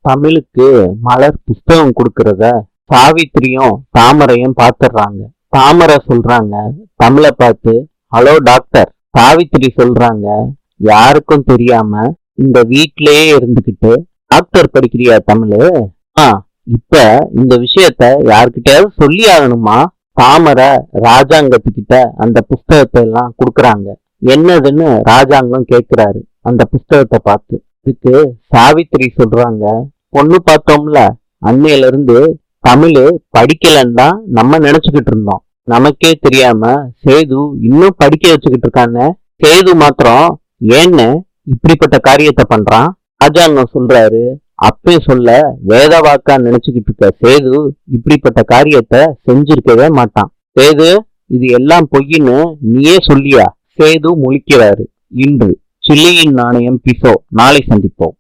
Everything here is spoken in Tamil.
தமிழுக்கு மலர் புஸ்தகம் கொடுக்கறத சாவித்திரியும் தாமரையும் பாத்துடுறாங்க. தாமரை சொல்றாங்க தமிழை பார்த்து, ஹலோ டாக்டர். சாவித்திரி சொல்றாங்க, யாருக்கும் தெரியாம இந்த வீட்டிலேயே இருந்துகிட்டு டாக்டர் படிக்கிறியா தமிழு? ஆ, இப்ப இந்த விஷயத்த யாருக்கிட்டயாவது சொல்லி ஆகணுமா? தாமரை ராஜாங்கத்துக்கிட்ட அந்த புஸ்தகத்தை எல்லாம் கொடுக்கறாங்க. என்னதுன்னு ராஜாங்கம் கேக்குறாரு அந்த புஸ்தகத்தை பார்த்து. இதுக்கு சாவித்திரி சொல்றாங்க, பொண்ணு பார்த்தோம்ல, அன்னையில இருந்து தமிழ் படிக்கலன்னு தான் நம்ம நினைச்சுக்கிட்டு இருந்தோம். நமக்கே தெரியாம சேது இன்னும் படிக்க வச்சுக்கிட்டு இருக்காங்க. சேது மாத்திரம் ஏன்னு இப்படிப்பட்ட காரியத்தை பண்றான்? ராஜாங்கம் சொல்றாரு, அப்பே சொல்ல வேத வாக்கா நினைச்சுக்கிட்டு இருக்க சேது இப்படிப்பட்ட காரியத்தை செஞ்சிருக்கவே மாட்டான். சேது, இது எல்லாம் பொய்ன்னு நீயே சொல்லியா? சேது முழிக்கிறாரு. இன்று சில்லியின் நாணயம் பிசோ. நாளை சந்திப்போம்.